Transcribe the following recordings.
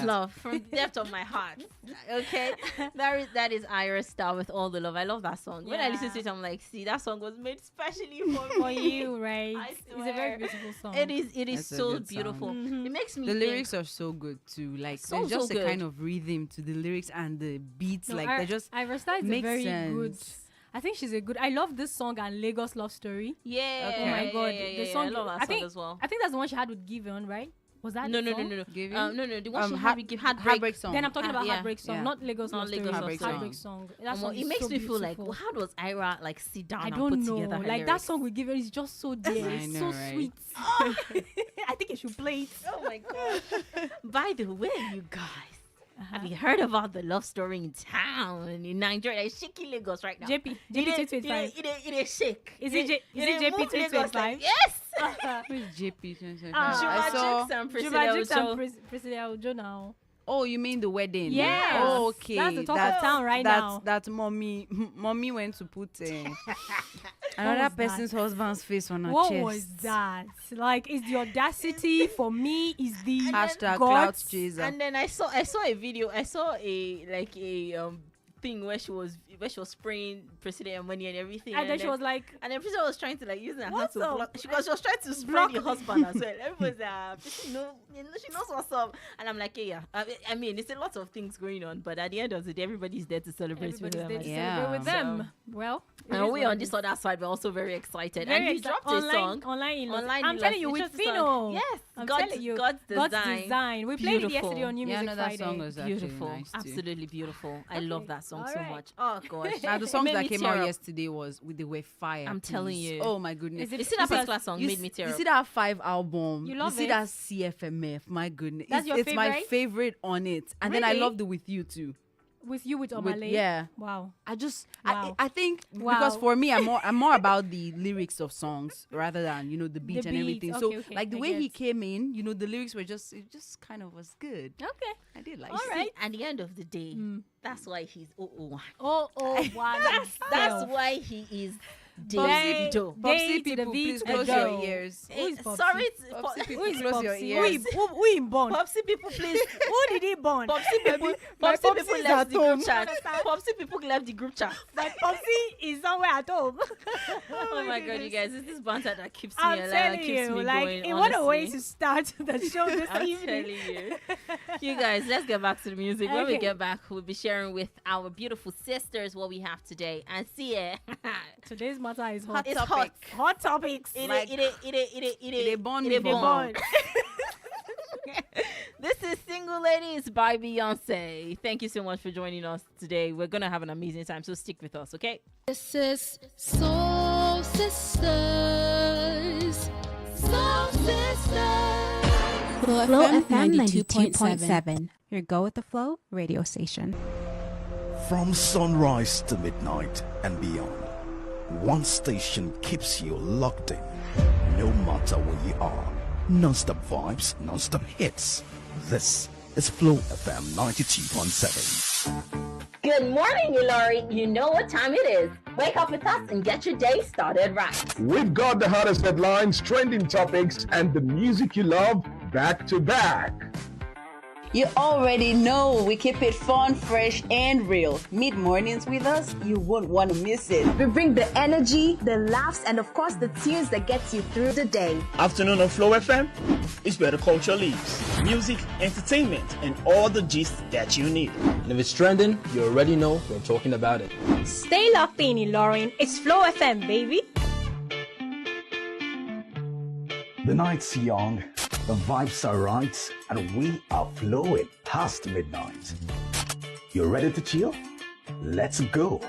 love from the depth of my heart. Okay, that is Ira Star with All the Love. I love that song. When I listen to it, I'm like, see, that song was made specially for you, right? It's a very beautiful song. It is so beautiful. Mm-hmm. It makes me the lyrics are so good too. Like there's just a kind of rhythm to the lyrics and the beats. Like they just Ira Star is make very sense. good. I think she's a good. I love this song and Lagos Love Story. Yeah. Oh my God, the song. I love that song as well. I think that's the one she had with Giveon, right? Was that no. The one she had with Heartbreak Song. Then I'm talking about Heartbreak Song, not Lagos Love Story. Heartbreak Song. That song it makes so me feel beautiful. like, how does Ira like sit down and don't put know. together her Like lyrics? that song with Giveon is just so dear. It's so right? sweet. I think you should play it. Oh my God. By the way, you guys. Have you heard about the love story in town in Nigeria? It's shaking Lagos right now. JP 225. It is shake. Is it JP 225? Yes. Who is JP 225? I saw Priscilla Ojo now. Oh, you mean the wedding? Yeah. Oh, okay. That's the talk of town right now. That mommy went to put another person's husband's face on her chest. What was that? Like, is the audacity for me? Is the hashtag clout chaser? And then I saw a video. I saw a thing where she was spraying Priscilla money and everything, and then she was like, and then Priscilla was trying to like use her hand to block. She was trying to spray the husband as well. Everyone's she knows what's up, and I'm like, yeah. I mean, it's a lot of things going on, but at the end of the day, everybody's there to celebrate with them. Celebrate with them. Well, and we on this other side, we're also very excited. And he dropped a song online. I'm telling you, with Fino. Yes, I'm telling you, God's Design. We played it yesterday on New Music Friday. That song was beautiful, nice absolutely beautiful. I love that song so much. Oh gosh. Now the songs that came out yesterday they were fire. I'm telling you. Oh my goodness. You see that particular song made me tear up. You see that 5 album. You love it. You see that CFMF. My goodness. That's your favorite? It's my favorite on it. And then I love the With You too. With Omale. Yeah. Wow. I think because for me I'm more about the lyrics of songs rather than the beat and everything. Okay, so okay. like the way he came in, the lyrics were just kind of was good. Okay. I did like it. All right. At the end of the day, that's why he's 001. 001. That's why he is Davido. Popsy people, please close your ears. Sorry, Popsy people, close your ears. Who him born? Popsy people, please. Who did he born? Popsy people left the group chat. Popsy people left the group chat. My Popsy is somewhere at home. Oh my God, you guys! It's this banter that keeps me alive. I'm telling keeps you, me like, going. in what a way to start the show this evening. I'm telling you. You guys, let's get back to the music. When we get back, we'll be sharing with our beautiful sisters what we have today. And see today's matter is hot. It's hot. Hot topics. It born. This is Single Ladies by Beyonce. Thank you so much for joining us today. We're going to have an amazing time, so stick with us, okay? This is Soul Sisters. Soul Sisters. Flow FM 92.7. Your Go With The Flow radio station. From sunrise to midnight and beyond, one station keeps you locked in. No matter where you are. Non-stop vibes, non-stop hits. This is Flow FM 92.7. Good morning, Ilori. You know what time it is. Wake up with us and get your day started right. We've got the hottest headlines, trending topics, and the music you love back to back. You already know we keep it fun, fresh, and real. Mid-mornings with us, you won't want to miss it. We bring the energy, the laughs, and of course the tunes that gets you through the day. Afternoon on Flow FM, it's where the culture lives. Music, entertainment, and all the gist that you need. And if it's trending, you already know we're talking about it. Stay locked in, Lauren. It's Flow FM, baby. The night's young, the vibes are right, and we are flowing past midnight. You ready to chill? Let's go.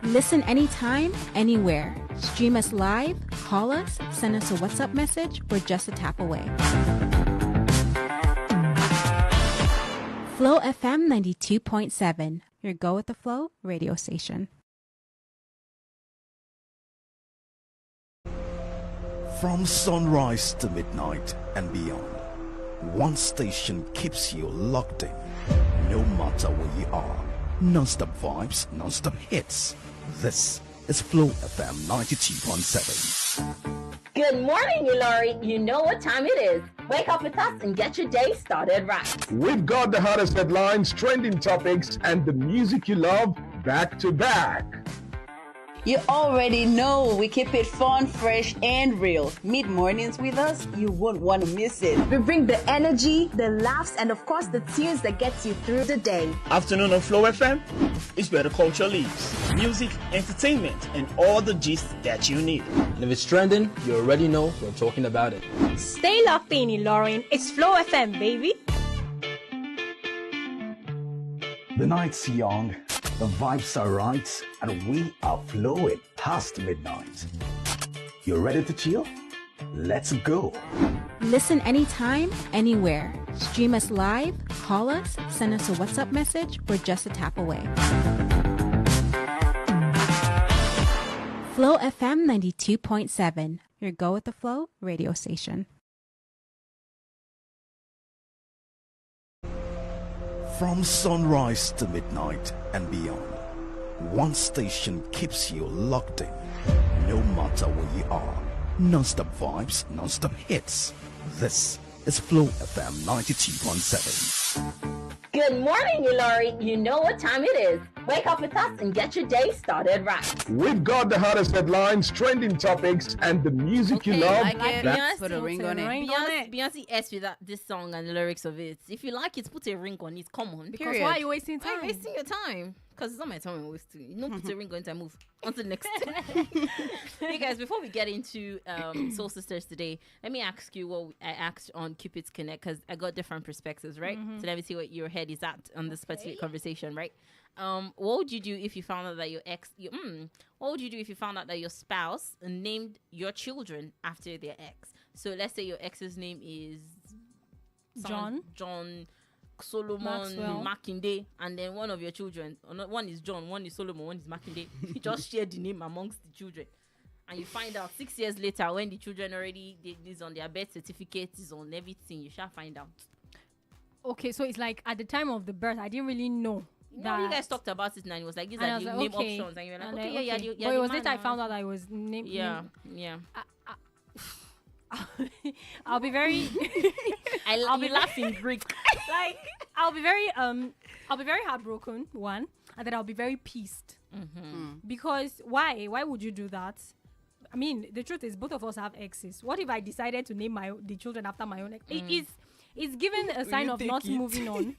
Listen anytime, anywhere. Stream us live, call us, send us a WhatsApp message. We're just a tap away. Flow FM 92.7. Your Go With The Flow radio station. From sunrise to midnight and beyond, one station keeps you locked in. No matter where you are. Non-stop vibes, non-stop hits. This is Flow FM 92.7. Good morning, Ilori. You know what time it is. Wake up with us and get your day started right. We've got the hottest headlines, trending topics, and the music you love back to back. You already know we keep it fun, fresh, and real. Mid-mornings with us, you won't want to miss it. We bring the energy, the laughs, and of course the tunes that gets you through the day. Afternoon on Flow FM, it's where the culture lives. Music, entertainment, and all the gist that you need. And if it's trending, you already know we're talking about it. Stay locked in, Lauren. It's Flow FM, baby. The night's young, the vibes are right, and we are flowing past midnight. You ready to chill? Let's go. Listen anytime, anywhere. Stream us live, call us, send us a WhatsApp message. We're just a tap away. Flow FM 92.7, your Go with the Flow radio station. From sunrise to midnight and beyond, one station keeps you locked in. No matter where you are, non-stop vibes, non-stop hits. This is Flow FM 92.7. Good morning, Ilori. You know what time it is. Wake up with us and get your day started right. We've got the hottest headlines, trending topics, and the music you love. Let's put a ring on it. Beyonce asked me that this song and the lyrics of it. If you like it, put a ring on it. Come on. Because why are you wasting Why are time? you wasting your time? Because it's not my time I'm wasting. You don't put a ring on it and move. On to the next. Hey guys, before we get into Soul Sisters today, let me ask you what I asked on Cupid's Connect, because I got different perspectives, right? So let me see what your head is at on this particular conversation, right? What would you do if you found out that your what would you do if you found out that your spouse named your children after their ex? So let's say your ex's name is John Solomon Maxwell. Makinde, and then one of your children, one is John, one is Solomon, one is Makinde. You just share the name amongst the children, and you find out 6 years later when the children already is on their birth certificate, is on everything. You shall find out. Okay, so it's like at the time of the birth, I didn't really know. No, you guys talked about it, and it was like these And are I was the like, name okay. options, and you were like, And okay, then, yeah, okay. yeah. But it was later I found out I was named. Yeah. I'll be very. I'll be laughing Greek. Like I'll be very heartbroken, one, and then I'll be very pissed. Because why would you do that? I mean, the truth is both of us have exes. What if I decided to name the children after my own ex? It's given a sign of not moving on.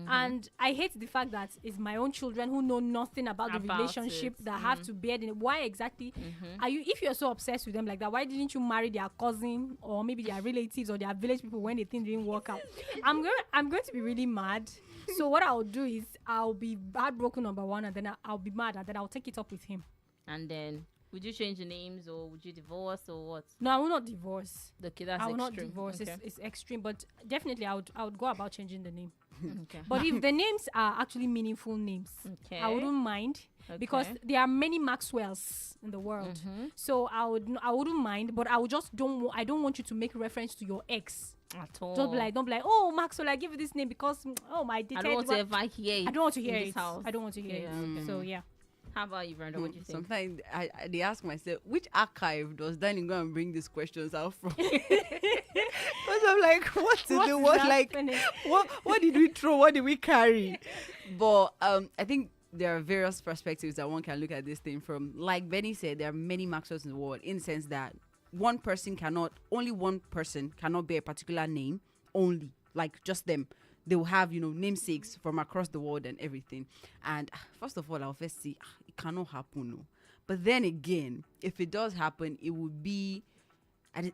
And I hate the fact that it's my own children who know nothing about the relationship that have to bear the. Why exactly are you? If you're so obsessed with them like that, why didn't you marry their cousin or maybe their relatives or their village people when the thing didn't work out? I'm going to be really mad. So what I'll do is I'll be heartbroken, number one, and then I'll be mad, and then I'll take it up with him. And then, would you change the names or would you divorce or what? No, I will not divorce. Okay, that's extreme. I will not divorce. Okay. It's extreme, but definitely I would go about changing the name. Okay. But if the names are actually meaningful names, I wouldn't mind because there are many Maxwells in the world. So I wouldn't mind, but I don't want you to make reference to your ex. At all. Don't be like, oh, Maxwell, I give you this name because my I don't want to ever hear it. I don't want to hear in it. this house. I don't want to hear it. Okay. So yeah. How about you, Brenda? What do you think? Sometimes they ask myself, which archive does Danny go and bring these questions out from? Because I'm like, what did we throw? What did we carry? But I think there are various perspectives that one can look at this thing from. Like Benny said, there are many Maxwells in the world, in the sense that only one person cannot bear a particular name, only, like just them. They will have, namesakes from across the world and everything. And first of all, I'll first see, it cannot happen. No. But then again, if it does happen, it would be,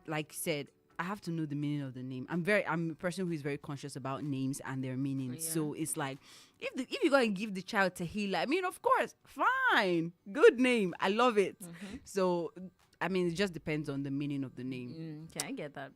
like I said, I have to know the meaning of the name. I'm a person who is very conscious about names and their meanings. Yeah. So it's like, if you're going to give the child Tahila, I mean, of course, fine. Good name. I love it. So, I mean, it just depends on the meaning of the name. Okay, I get that.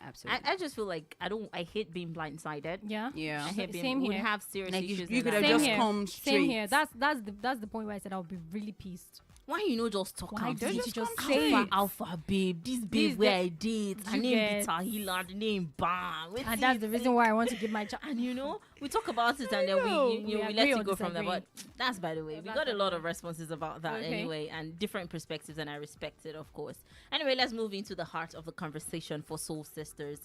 Absolutely. I just feel like I hate being blindsided. Yeah. I hate being. Same here. We have serious issues. You could have just come straight. Same here. That's the point where I said I'll be really pissed. Why you know just talk Why out? don't you Say, just alpha, say it? alpha, babe. This babe where I date. Her You name get- be Tahila. The name Bam. And that's the reason why I want to give my child. And you know, we talk about it and then we let agree it or go from there. disagree. But that's by the way. We got a lot of responses about that Okay. anyway, and different perspectives, and I respect it, of course. Anyway, let's move into the heart of the conversation for Soul Sisters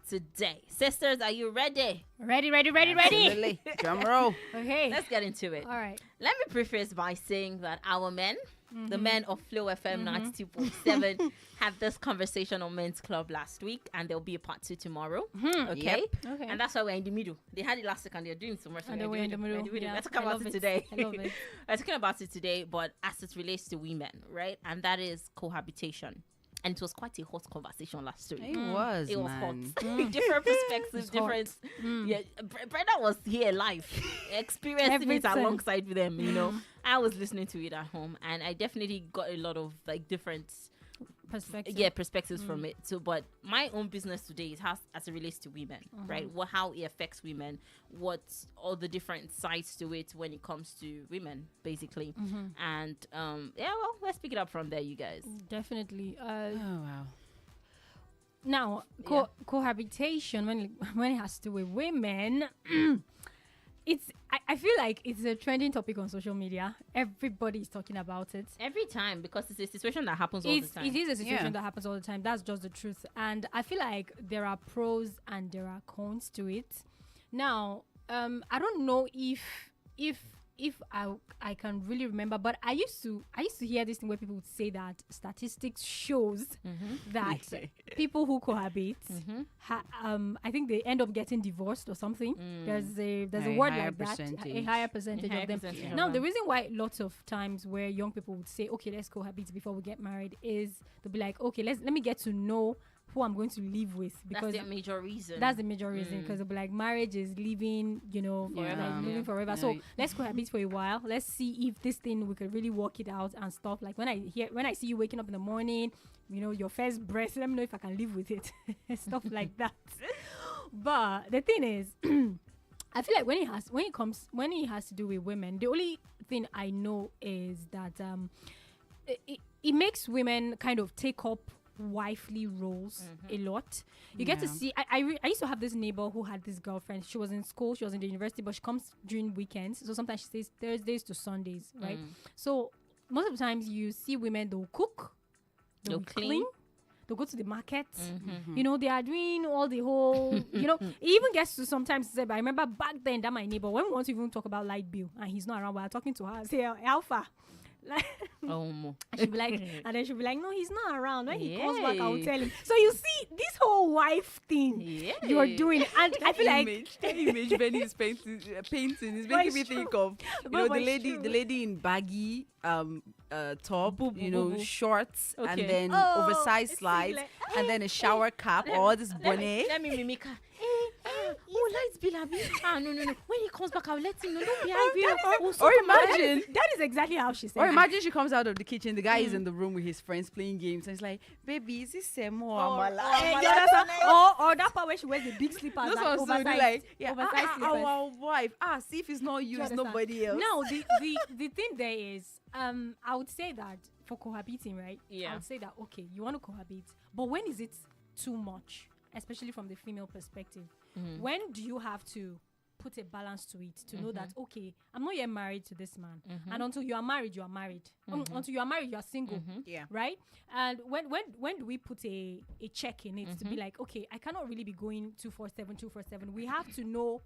today. Sisters, are you ready? Ready. Absolutely. Drum roll. Okay. Let's get into it. All right. Let me preface by saying that our men, the men of Flow FM 92.7, had this conversation on Men's Club last week, and there'll be a part 2 tomorrow. Okay? Okay. And that's why we're in the middle. They had it last week, and they're doing so much. And then we're in the middle. Yeah, Let's talk I about love it it. today. I love it. We're talking about it today, but as it relates to women, right? And that is cohabitation. And it was quite a hot conversation last week. It was, It was man. hot. Different perspectives, It's different. hot. Yeah, Brenda was here live, experiencing it Everything. alongside with them. You know, I was listening to it at home, and I definitely got a lot of like different, Perspective. perspectives from it. So, but my own business today is how as it relates to women, right? How it affects women, what all the different sides to it when it comes to women, basically. And yeah, well, let's pick it up from there, you guys. Definitely. Oh, wow. Now, cohabitation when it has to do with women, I feel like it's a trending topic on social media. Everybody is talking about it. Every time, because it's a situation that happens all the time. It is a situation Yeah. that happens all the time. That's just the truth. And I feel like there are pros and there are cons to it. Now, I don't know if I can really remember, but I used to hear this thing where people would say that statistics shows that people who cohabit, I think they end up getting divorced or something. There's a word higher like that, a percentage. higher percentage of them. percentage of Now, them. the reason why lots of times where young people would say, okay, let's cohabit before we get married, is they'll be like, okay, let me get to know who I'm going to live with, because That's the major reason. that's the major reason, because they'll be like, marriage is living, Forever. like living forever. Yeah. So let's cohabit for a while. Let's see if this thing we could really work it out and stuff. Like when I see you waking up in the morning, your first breath, let me know if I can live with it, stuff like that. But the thing is, I feel like when it has to do with women, the only thing I know is that it makes women kind of take up wifely roles a lot. You get to see. I used to have this neighbor who had this girlfriend. She was in school. She was in the university, but she comes during weekends. So sometimes she stays Thursdays to Sundays, right? So most of the times you see women, they'll cook, they'll clean. They'll go to the market. They are doing all the whole, it even gets to sometimes say, but I remember back then that my neighbor, when we want to even talk about light bill and he's not around, we're talking to her, say, Alpha. Like, and she'll be like, and then she'll be like, no, he's not around. When he comes back, I'll tell him. So you see this whole wife thing you're doing, and I feel like that image Benny is painting is making me think of the lady in baggy top, shorts, and then oversized slides, and then a shower cap or this bonnet. Let me mimic her. Lights bill, no. When he comes back, I'll let him know. Don't be Or imagine that is exactly how she said. Or imagine she comes out of the kitchen, the guy is in the room with his friends playing games, and he's like, baby, is this Semo or Amala? Or that part where she wears the big slippers, Those ones would be like, oversized slippers. Our wife, see if it's not you, it's nobody else. No, the thing there is, I would say that for cohabiting, right? Yeah. I would say that, okay, you want to cohabit, but when is it too much? Especially from the female perspective. When do you have to put a balance to it to know that, okay, I'm not yet married to this man, and until you are married, you are married. Until you are married, you are single. Yeah. Right? And when do we put a check in it to be like, okay, I cannot really be going 247. We have to know.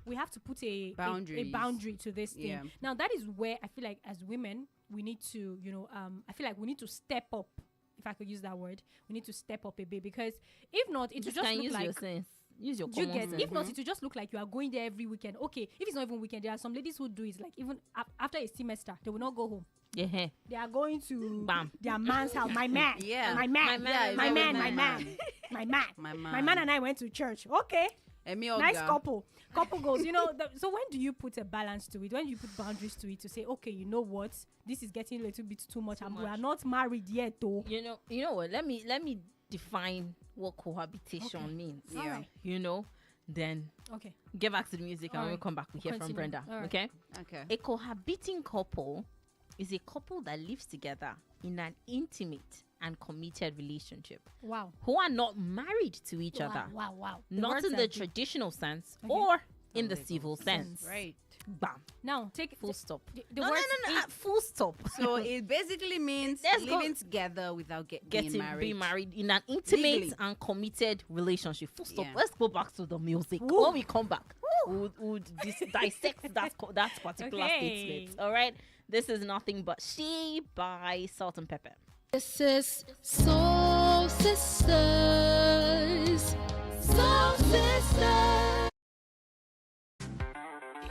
We have to put a boundary to this thing. Yeah. Now that is where I feel like as women we need to, I feel like we need to step up. If I could use that word, we need to step up a bit, because if not, it will just look use like your sense. Use your common sense. If not, it will just look like you are going there every weekend. Okay, if it's not even weekend, there are some ladies who do it like even after a semester, they will not go home. Yeah. They are going to Bam. their man's house. My man, my man, my man and I went to church. Okay. Nice couple goes, so when do you put a balance to it? When do you put boundaries to it to say, okay, you know what, this is getting a little bit too much, and we are not married yet though. You know what, let me define what cohabitation means. Then get back to the music, and we'll come back. We hear from Brenda. Right. Okay. A cohabiting couple is a couple that lives together in an intimate and committed relationship. Wow. Who are not married to each other. Wow. Not in the traditional sense or in the civil sense. Right. Bam. Now, take Full stop. The No, word full stop. So it basically means Let's go- living together without being married. In an intimate Legally. and committed relationship. Full stop. Yeah. Let's go back to the music. Woo. When we come back, we'll dissect that particular Okay. statement. All right. This is Nothing But She by Salt and Pepper. This is Soul Sisters. Soul Sisters.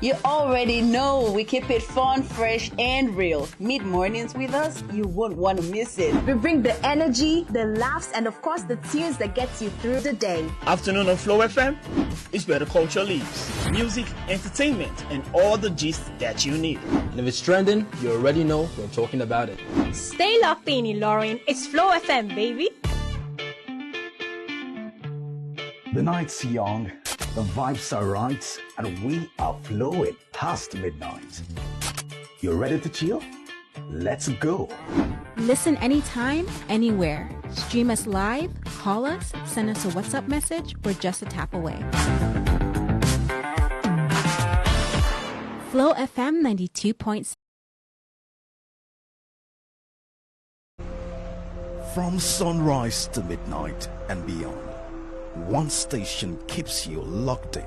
You already know we keep it fun, fresh, and real. Mid mornings with us, you won't want to miss it. We bring the energy, the laughs, and of course the tunes that gets you through the day. Afternoon on Flow FM, it's where the culture lives. Music, entertainment, and all the gist that you need. And if it's trending, you already know we're talking about it. Stay locked in, Lauren. It's Flow FM, baby. The night's young, the vibes are right, and we are flowing past midnight. You ready to chill? Let's go. Listen anytime, anywhere. Stream us live, call us, send us a WhatsApp message. We're just a tap away. Flow FM 92.7. From sunrise to midnight and beyond, one station keeps you locked in.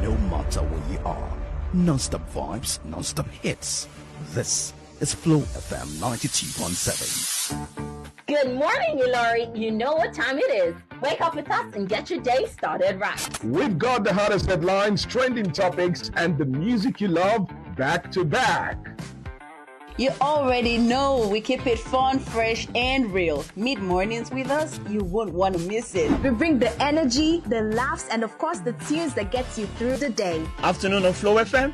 No matter where you are, non-stop vibes, non-stop hits. This is Flow FM 92.7. Good morning, Ilori. You know what time it is. Wake up with us and get your day started right. We've got the hottest headlines, trending topics, and the music you love back to back. You already know we keep it fun, fresh, and real. Mid mornings with us, you won't want to miss it. We bring the energy, the laughs, and of course the tunes that gets you through the day. Afternoon on Flow FM,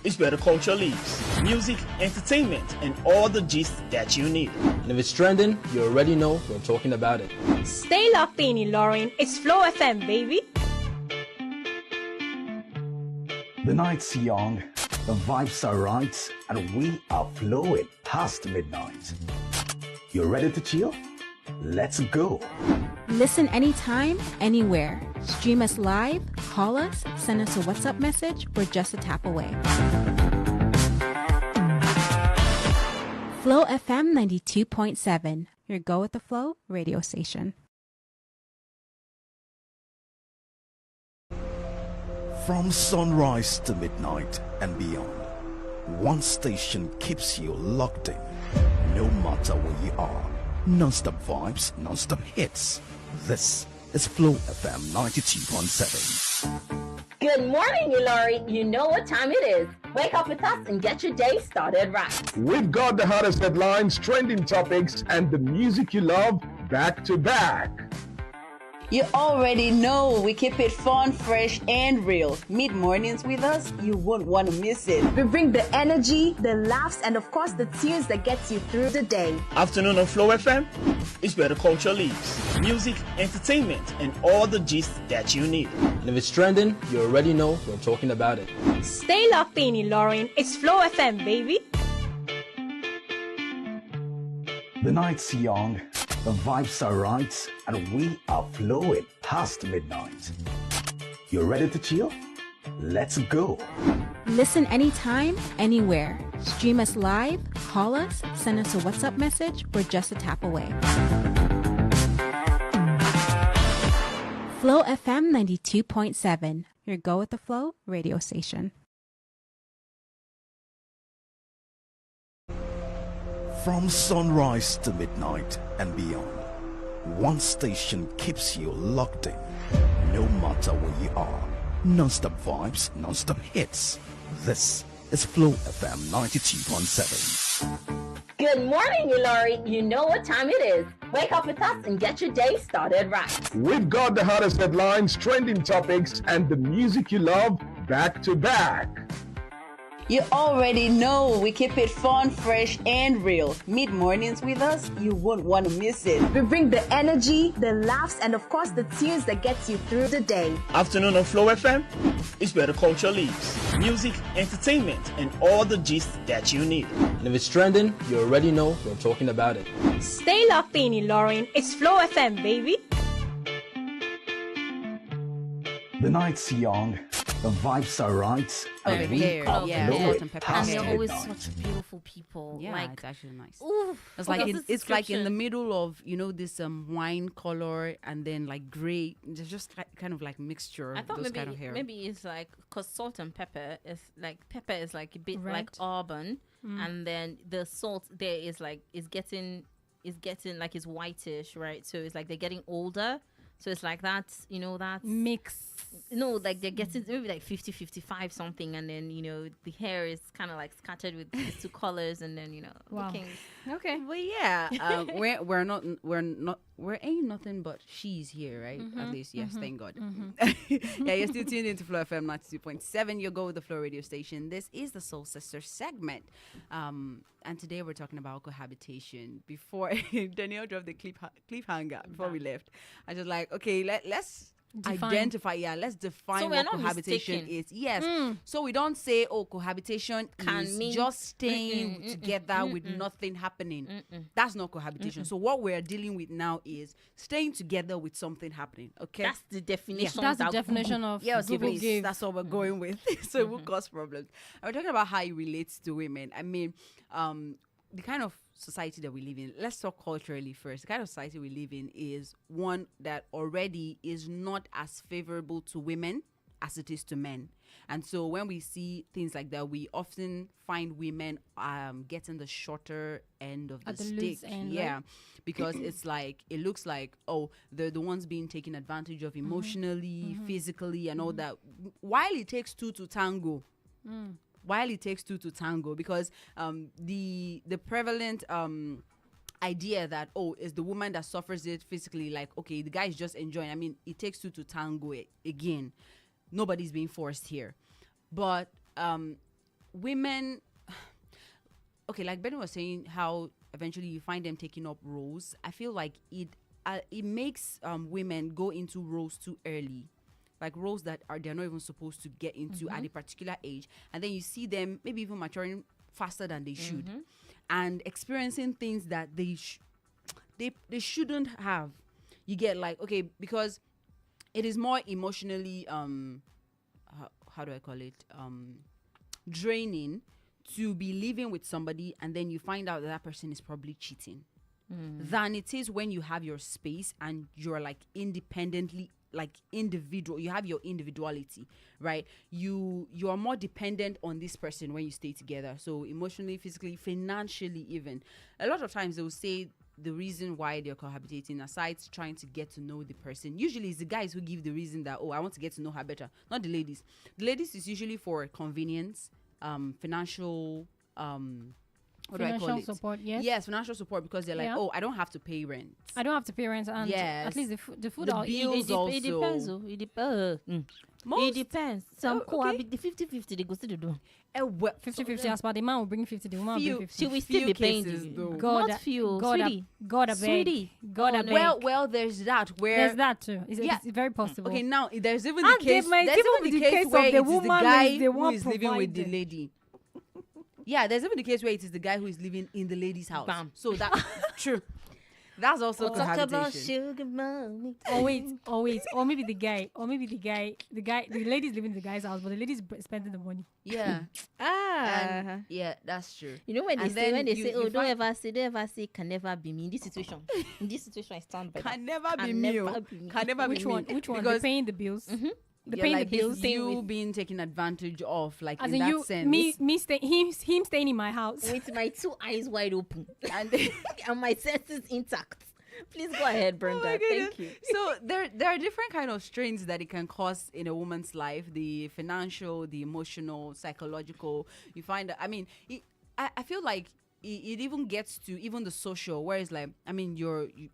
it's where the culture lives. Music, entertainment, and all the gist that you need. And if it's trending, you already know we're talking about it. Stay locked in, Lauren. It's Flow FM, baby. The night's young, the vibes are right, and we are flowing past midnight. You ready to chill? Let's go. Listen anytime, anywhere. Stream us live, call us, send us a WhatsApp message. We're just a tap away. Flow FM 92.7, your Go with the Flow radio station. From sunrise to midnight and beyond, one station keeps you locked in. No matter where you are, non-stop vibes, non-stop hits. This is Flow FM 92.7. Good morning, Ilori. You know what time it is. Wake up with us and get your day started right. We've got the hottest headlines, trending topics, and the music you love back to back. You already know we keep it fun, fresh, and real. Mid mornings with us, you won't want to miss it. We bring the energy, the laughs, and of course the tunes that gets you through the day. Afternoon on Flow FM, it's where the culture lives. Music, entertainment, and all the gist that you need. And if it's trending, you already know we're talking about it. Stay locked in, Lauren. It's Flow FM, baby. The night's young, the vibes are right, and we are flowing past midnight. You ready to chill? Let's go. Listen anytime, anywhere. Stream us live, call us, send us a WhatsApp message. We're just a tap away. Flow FM 92.7, your Go with the Flow radio station. From sunrise to midnight and beyond, one station keeps you locked in. No matter where you are, non-stop vibes, non-stop hits. This is Flow FM 92.7. Good morning, Ilori. You know what time it is. Wake up with us and get your day started right. We've got the hottest headlines, trending topics, and the music you love back to back. You already know we keep it fun, fresh, and real. Mid mornings with us, you won't want to miss it. We bring the energy, the laughs, and of course the tunes that gets you through the day. Afternoon on Flow FM, it's where the culture lives. Music, entertainment, and all the gist that you need. And if it's trending, you already know we're talking about it. Stay locked in, Lauren. It's Flow FM, baby. The night's young, the vibes are right, and we hair, are yeah, Flow salt and pepper And hair. they're always Midnight. such beautiful people. Yeah, like, it's actually nice. ooh, It's like this it's like in the description. middle of this wine color and then like gray. There's just kind of like mixture I of thought those kind of hair. maybe it's like because salt and pepper is like pepper is like a bit Red. like auburn, and then the salt there is like is getting like it's whitish, right? So it's like they're getting older. So it's like that, that Mix. like they're getting maybe like 50, 55 something, and then the hair is kind of like scattered with these two colors, and then Wow. looking. Okay. But yeah, we're ain't nothing but she's here, right? At least, yes, thank God. Yeah, you're still tuned into Flow FM 92.7. Your go with the Flow radio station. This is the Soul Sister segment, and today we're talking about cohabitation. Before Danielle dropped the cliffhanger before we left, I was like, okay, let's Define. identify. Yeah, let's define So we're what not cohabitation mistaken. is. Yes, so we don't say, oh, cohabitation Can is mean- just staying together with nothing happening. That's not cohabitation. So what we're dealing with now is staying together with something happening. Okay, That's the definition. That's the that definition of yes, Google please. gave. That's what we're going with. So it will cause problems. And we're talking about how it relates to women. I mean, the kind of society that we live in, let's talk culturally first. The kind of society we live in is one that already is not as favorable to women as it is to men. And so when we see things like that, we often find women getting the shorter end of the At the stick. loose end, Yeah. right? Because it looks like, oh, they're the ones being taken advantage of emotionally, physically, and all that. While it takes two to tango, because the prevalent idea that, oh, it's the woman that suffers it physically, like, okay, the guy is just enjoying. I mean, it takes two to tango again. Nobody's being forced here. But women, okay, like Ben was saying, how eventually you find them taking up roles. I feel like it makes women go into roles too early. Like roles that they're not even supposed to get into at a particular age, and then you see them maybe even maturing faster than they should, and experiencing things that they shouldn't have. You get like, okay, because it is more emotionally how do I call it, draining to be living with somebody and then you find out that person is probably cheating than it is when you have your space and you're like independently, like individual. You have your individuality, right? You are more dependent on this person when you stay together. So emotionally, physically, financially, even a lot of times they will say the reason why they're cohabitating, aside trying to get to know the person, usually it's the guys who give the reason that, oh, I want to get to know her better, not the ladies. The ladies is usually for convenience, financial what do I call Financial it? support, yes. Yes, financial support, because they're like, Yeah. oh, I don't have to pay rent. I don't have to pay rent, and Yes. at least the food The I'll eat. bills also. It depends. It depends. It depends. Some cohabit the 50-50 they go still do. 50-50 as per the man will bring 50, the woman will Few- bring 50. She will still Few be paying cases, you. though. God, Not few, God, sweetie. God, I beg. Sweetie. God, Oh, I no. beg. Well, there's that where There's that too. It's, Yeah. it's very possible. Okay, now there's even And the case. there might There's even even be the case of where the it is the woman guy is the who one is living with the providing. lady. Yeah, there's even the case where it is the guy who is living in the lady's house. Bam. So that true. That's also Talk about cohabitation. sugar mommy. Or wait, or maybe the lady's living in the guy's house, but the lady's spending the money. Yeah. And yeah, that's true. You know when they And say then you don't find- ever say can never be me in this situation. In this situation I stand by that. Can never be Can me. never oh. be me. Can never Which be one? me. Which one? Because They're paying the bills. They're yeah, paying like the bills. it's you being taken advantage of, like As in in that you, sense. him staying in my house. With my two eyes wide open And and my senses intact. Please go ahead, Brenda. my goodness. Thank you. So there are different kind of strains that it can cause in a woman's life: the financial, the emotional, psychological. You find that, I mean, I feel like it even gets to even the social, where it's like, I mean,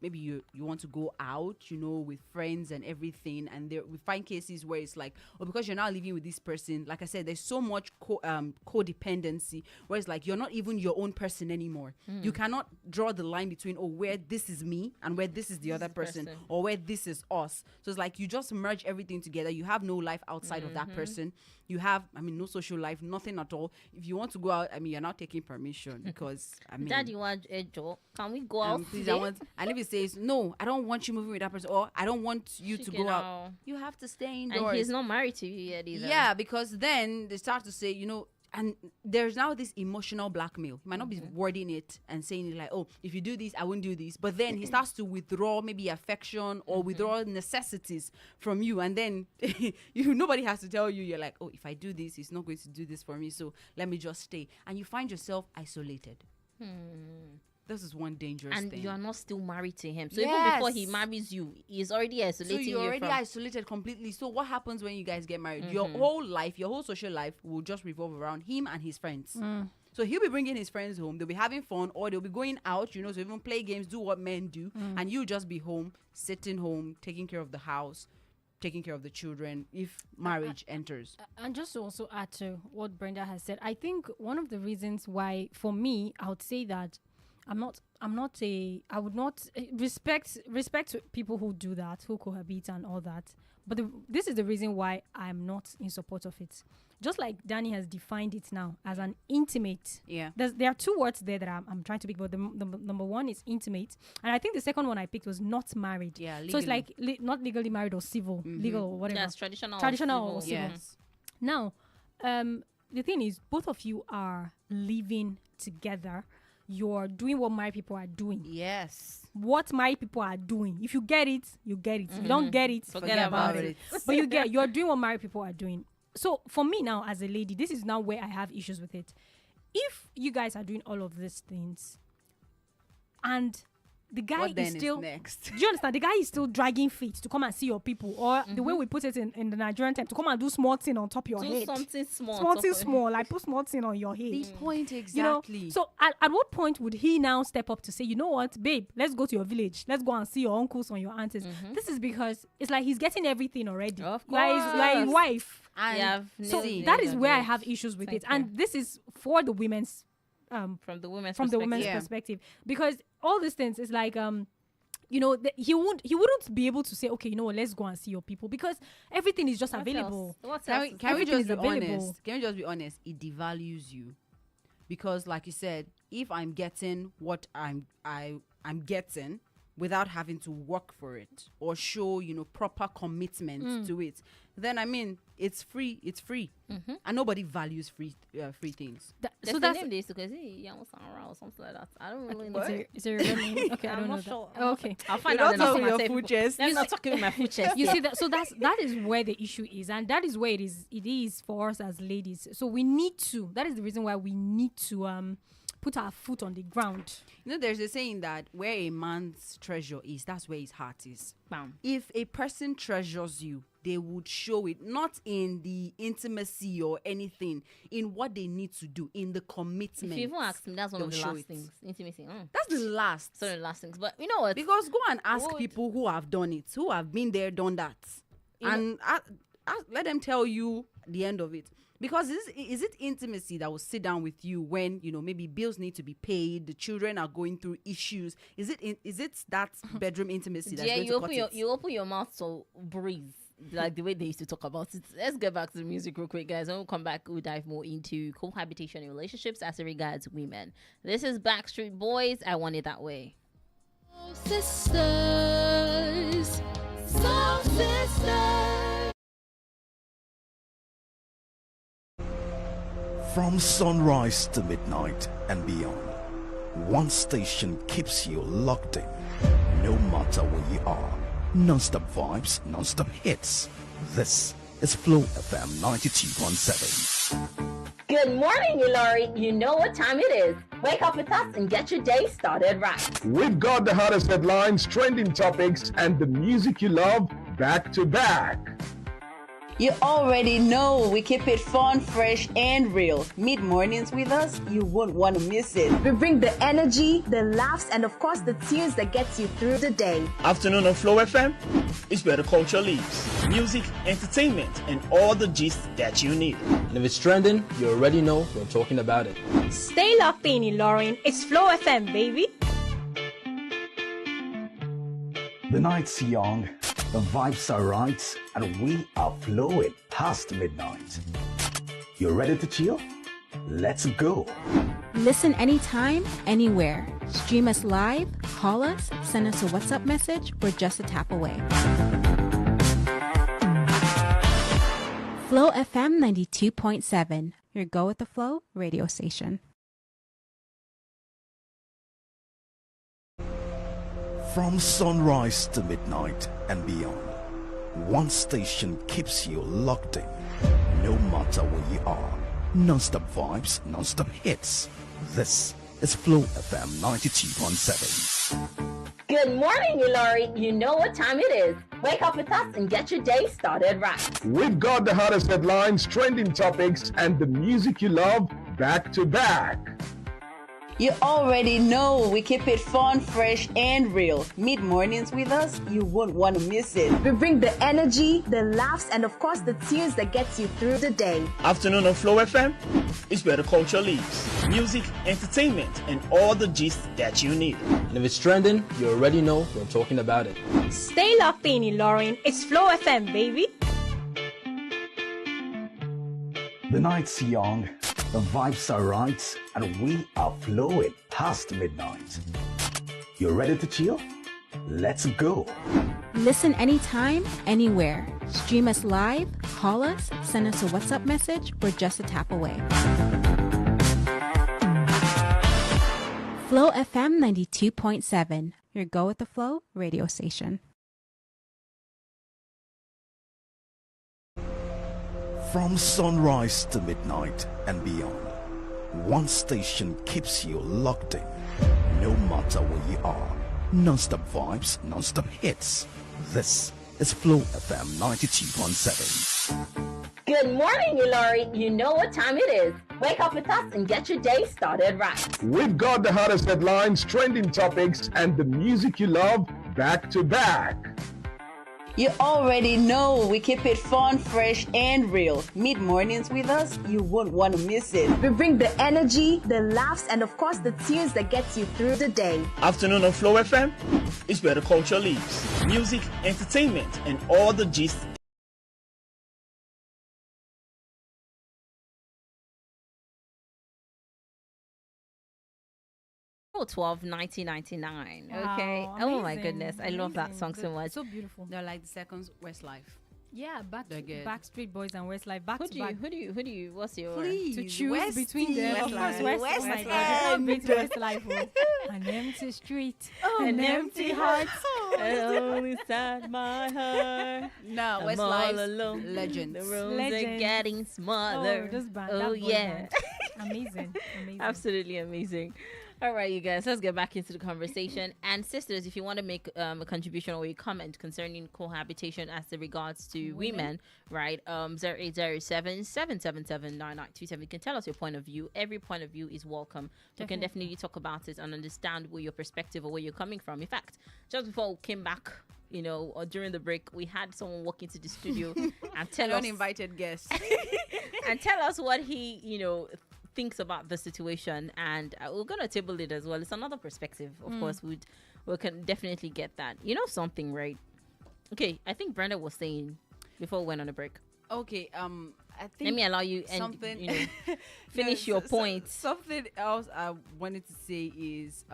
maybe you want to go out, with friends and everything, and we find cases where it's like, because you're now living with this person, like I said, there's so much codependency, where it's like you're not even your own person anymore. You cannot draw the line between where this is me and where this is the other person, or where this is us. So it's like you just merge everything together. You have no life outside of that person. You have, no social life, nothing at all. If you want to go out, you're not taking permission, because Daddy, can we go out please, today? and if he says no, I don't want you moving with that person, or I don't want you to go out, you have to stay indoors. And he's not married to you yet either. Yeah, because then they start to say, and there's now this emotional blackmail. He might not be wording it and saying it like, oh, if you do this, I won't do this. But then he starts to withdraw maybe affection or withdraw necessities from you. And then nobody has to tell you, you're like, oh, if I do this, he's not going to do this for me. So let me just stay. And you find yourself isolated. This is one dangerous thing. And you are not still married to him. So even before he marries you, he's already isolating you. So you're already isolated completely. So what happens when you guys get married? Your whole life, your whole social life will just revolve around him and his friends. So he'll be bringing his friends home. They'll be having fun, or they'll be going out, so even play games, do what men do. And you'll just be home, sitting home, taking care of the house, taking care of the children, if marriage enters. And just to also add to what Brenda has said, I think one of the reasons why, for me, I would say that I would not respect people who do that, who cohabit and all that. But this is the reason why I'm not in support of it. Just like Danny has defined it now as an intimate. Yeah. There are two words there that I'm trying to pick, but the number one is intimate. And I think the second one I picked was not married. Yeah, legally. So it's like not legally married or civil, legal or whatever. Yes, traditional or civil. Yes. Now, the thing is, both of you are living together. You're doing what married people are doing. Yes. What married people are doing. If you get it, you get it. If you don't get it, forget about it. But you're doing what married people are doing. So for me now, as a lady, this is now where I have issues with it. If you guys are doing all of these things, and the guy is still next. Do you understand? The guy is still dragging feet to come and see your people, or the way we put it in the Nigerian time, to come and do small thing on top of your head. Something small. Like put small thing on your head. The point exactly. So at what point would he now step up to say, you know what, babe, let's go to your village. Let's go and see your uncles and your aunties. This is because it's like he's getting everything already. Of course. Like his wife. And so that is where I have issues with it. And this is for the women's from the women's perspective, because all these things is like he wouldn't be able to say, okay, let's go and see your people, because everything is just available. Can we just be honest? Can we just be honest? It devalues you, because like you said, if I'm getting what I'm getting without having to work for it or show proper commitment to it, then it's free. And nobody values free things. So that's the name they used to go, or something like that. I don't really know. Is it a real name? Okay, I don't know. Sure. Okay, I'll find out. Not talking your food chest. I'm not talking with my food chest. You see that? So that is where the issue is, and that is where it is for us as ladies. So we need to. That is the reason why we need to put our foot on the ground. There's a saying that where a man's treasure is, that's where his heart is. Bam. If a person treasures you, they would show it, not in the intimacy or anything, in what they need to do, in the commitment. If you even ask me, that's one of the last things. Intimacy. That's the last. So the last things. But you know what? Because go and ask people who have done it, who have been there, done that. And let them tell you the end of it. Because is it intimacy that will sit down with you when maybe bills need to be paid, the children are going through issues? Is it that bedroom intimacy that's going to cut it? You open your mouth so breathe, like the way they used to talk about it. Let's get back to the music real quick, guys. When we come back, we'll dive more into cohabitation in relationships as it regards women. This is Backstreet Boys. I Want It That Way. Sisters, soul sisters. From sunrise to midnight and beyond, one station keeps you locked in. No matter where you are, non-stop vibes, non-stop hits. This is Flow FM 92.7. Good morning, Ilori. You know what time it is. Wake up with us and get your day started right. We've got the hottest headlines, trending topics, and the music you love back to back. You already know we keep it fun, fresh, and real. Mid mornings with us, you won't want to miss it. We bring the energy, the laughs, and of course the tunes that gets you through the day. Afternoon on Flow FM, it's where the culture lives. Music, entertainment, and all the gist that you need. And if it's trending, you already know we're talking about it. Stay locked in, Lauren. It's Flow FM, baby. The night's young, the vibes are right, and we are flowing past midnight. You ready to chill? Let's go. Listen anytime, anywhere. Stream us live, call us, send us a WhatsApp message. We're just a tap away. Flow FM 92.7, your Go with the Flow radio station. From sunrise to midnight and beyond, one station keeps you locked in. No matter where you are, non-stop vibes, non-stop hits. This is Flow FM 92.7. Good morning, Ilori. You know what time it is. Wake up with us and get your day started right. We've got the hottest headlines, trending topics, and the music you love back to back. You already know we keep it fun, fresh, and real. Mid mornings with us, you won't want to miss it. We bring the energy, the laughs, and of course the tunes that gets you through the day. Afternoon on Flow FM, it's where the culture lives. Music, entertainment, and all the gist that you need. And if it's trending, you already know we're talking about it. Stay locked in, Lauren. It's Flow FM, baby. The night's young, the vibes are right, and we are flowing past midnight. You ready to chill? Let's go. Listen anytime, anywhere. Stream us live, call us, send us a WhatsApp message. We're just a tap away. Flow FM 92.7, your Go with the Flow radio station. From sunrise to midnight and beyond, one station keeps you locked in. No matter where you are, non-stop vibes, non-stop hits. This is Flow FM 92.7. Good morning, Ilori. You know what time it is. Wake up with us and get your day started right. We've got the hottest headlines, trending topics, and the music you love back to back. You already know we keep it fun, fresh, and real. Mid mornings with us, you won't want to miss it. We bring the energy, the laughs, and of course the tunes that gets you through the day. Afternoon on Flow FM, it's where the culture lives. Music, entertainment, and all the gist. Oh, 12, 1999. Wow, Okay. Oh my amazing, goodness. I love that amazing. song so much. So beautiful. They're like the second Westlife. Yeah, They're good. Backstreet Boys and Westlife back Who to do you, back. who do you, what's your... Please. To choose Westie. between them, of course, Westlife. West. Oh my Westlife. God, you can't beat Westlife. Oh. An empty street, an empty heart. And only inside my heart. No, I'm all Westlife. alone. Legends. The rooms are Legends. getting smaller. Oh, this band, Oh, that boy yeah. band. Amazing, amazing. Absolutely amazing. All right, you guys, let's get back into the conversation. And sisters, if you want to make a contribution or a comment concerning cohabitation as it regards to women, right? 0807-777-9927. You can tell us your point of view. Every point of view is welcome. We can definitely talk about it and understand where your perspective or where you're coming from. In fact, just before we came back, you know, or during the break, we had someone walk into the studio and tell us Uninvited guest. and tell us what he, you know, thinks about the situation, and we're gonna table it as well. It's another perspective, of course. We can definitely get that. You know something, right? Okay, I think Brenda was saying before we went on a break. Okay, I think Let me allow you and something you know finish your point. Something else I wanted to say is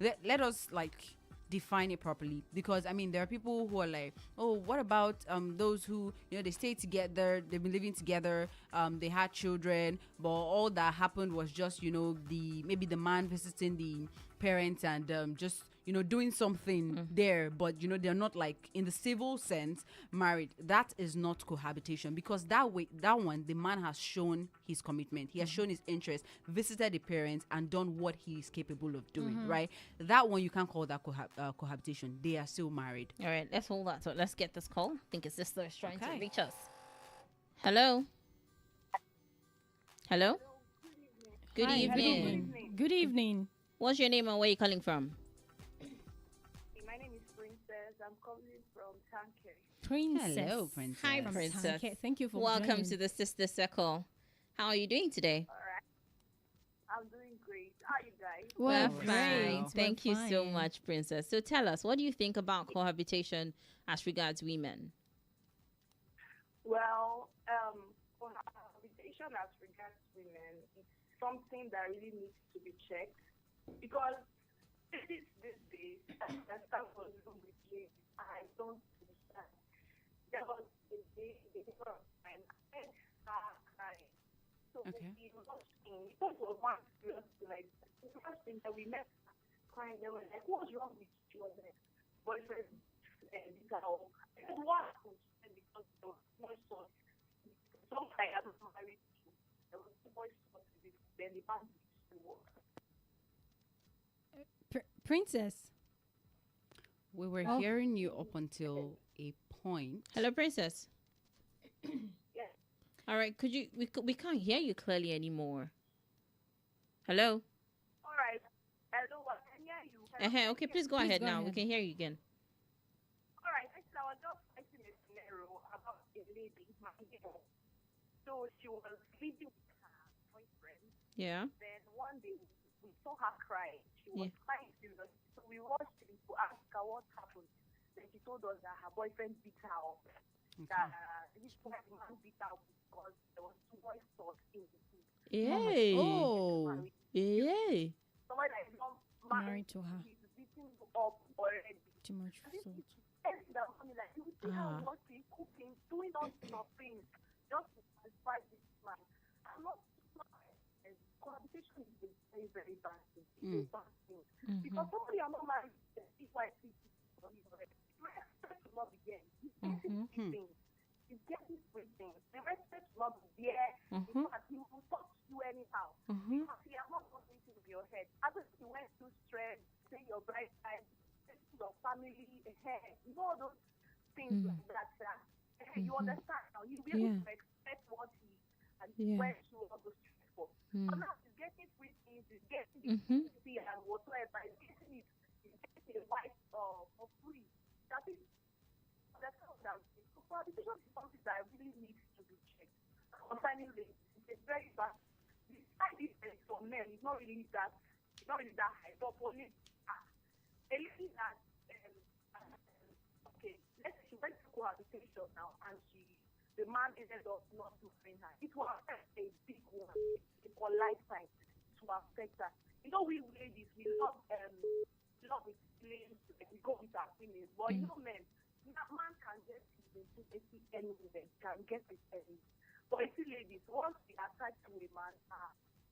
let us like define it properly, because I mean there are people who are like, oh, what about those who, you know, they stay together, they've been living together, they had children, but all that happened was just, you know, maybe the man visiting the parents and just, you know, doing something there, but you know they're not like in the civil sense married. That is not cohabitation, because that one, the man has shown his commitment, he has shown his interest, visited the parents and done what he is capable of doing, right? That one you can't call that cohabitation. They are still married. All right, let's hold that. So let's get this call. I think his sister is trying to reach us. Hello. Hello. Good Hi, evening. Good evening. What's your name and where are you calling from? My name is Princess. I'm calling from Tanke. Princess. Hello, Princess. Hi, From Princess. Tanke. Thank you for Welcome joining. to the Sister Circle. How are you doing today? All right. I'm doing great. How are you guys? We're We're great. fine. We're Thank you so fine. much, Princess. So tell us, what do you think about cohabitation as regards women? Well, cohabitation as regards women is something that really needs to be checked because these days, I start was with you. I don't understand. There was a day, and I heard her crying. So Okay. we lost him. It was one serious like the first thing that we met crying. They were like, "What's wrong with you?" And like, boyfriend and this and all. And what happened because there was more son. Something I am married to. There was more son. Then the man used to work. Princess. We were Oh. hearing you up until a point. Hello, Princess. Yes. All right, we can't hear you clearly anymore. Hello. All right. Hello, I can hear you. Okay, please go ahead now. We can hear you again. All right. Actually, I was just writing a scenario about a lady, my neighbor. So she was living with her boyfriend. Yeah. Then one day we saw her crying. She was Yeah. crying seriously. So we rushed in to ask her what happened. Then she told us that her boyfriend beat her up. That this man beat her up because there was too much salt in the food. Yay. Oh. Yay. Someone that is not Married to her. He's beating you up already. Too much salt. And that money, like, you see how working, cooking, doing all sorts of things just to satisfy this man. I'm not and cohabitation is a very, very bad thing. It's a bad thing. Because somebody I'm not married to, is why you respect will not be there. You get these things. You get these three things. The respect will not be there. In fact, he will talk to you anyhow. Because he has not got anything in your head. After you went through stress, say your bright side, your family, you know all those things like that. You understand now. You be able to expect what he went through all those stress for. But now he's getting free things, he's getting the and whatsoever, he's getting it, he's getting a wife for free. That is that's all that cohabitation is something that really needs to be checked. Concerning race, it's very bad. The side difference for men is not really that high, but for me, a lady that okay, let's say she went to cohabitation now and the man ended up not marrying her. It will affect a big one for lifetime to affect her. You know, we ladies, we love with feelings, like we go with our feelings, but you know, men, man can get into any woman, can get it any. But you see, ladies, once we attach to a man,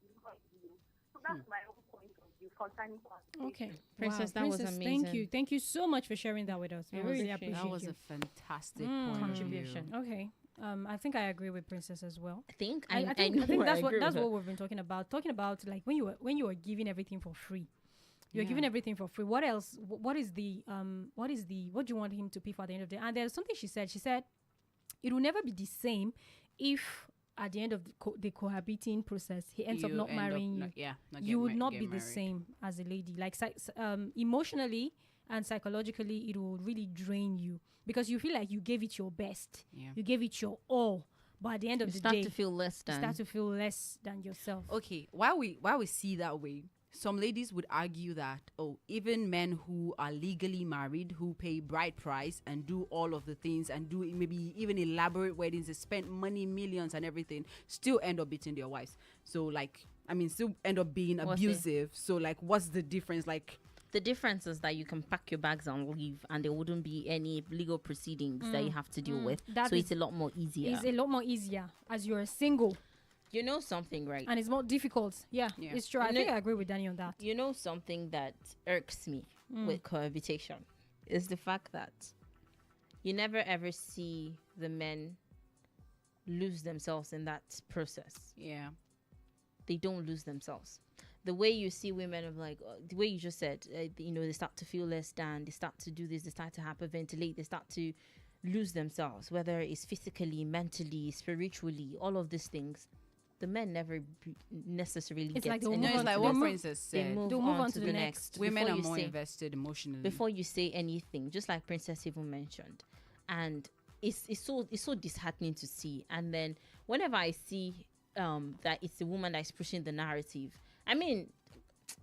it's not you. So that's my own point of view concerning cohabitation. Okay. Princess, that was Princess, amazing. Thank you so much for sharing that with us. We really appreciate That was you. a fantastic point Contribution. of view. Okay. I think I agree with Princess as well. I think I think that's what we've been talking about. Talking about like when you are giving everything for free. You're giving everything for free. What else? What do you want him to pay for at the end of the day? And there's something she said. She said it will never be the same if at the end of the cohabiting process he ends up not marrying you. You would not be the same as a lady. Like emotionally and psychologically, it will really drain you because you feel like you gave it your best. You gave it your all. But at the end of the day, you start to feel less than yourself. Okay, while we see that way, some ladies would argue that, even men who are legally married, who pay bride price and do all of the things and do maybe even elaborate weddings, they spend money, millions and everything, still end up beating their wives. So still end up being abusive. So what's the difference? The difference is that you can pack your bags and leave, and there wouldn't be any legal proceedings that you have to deal with. So it's a lot more easier. It's a lot more easier as you're single. You know something, right? And it's more difficult. Yeah. It's true. I think I agree with Danny on that. You know something that irks me with cohabitation is the fact that you never ever see the men lose themselves in that process. Yeah. They don't lose themselves. The way you see women of the way you just said, they start to feel less than, they start to do this, they start to hyperventilate, they start to lose themselves, whether it's physically, mentally, spiritually, all of these things, the men never necessarily It's get like like what Princess said. They move on to the next. Women Before are you more say- invested emotionally. before you say anything, just like Princess even mentioned. And it's so disheartening to see. And then whenever I see that it's a woman that is pushing the narrative, I mean,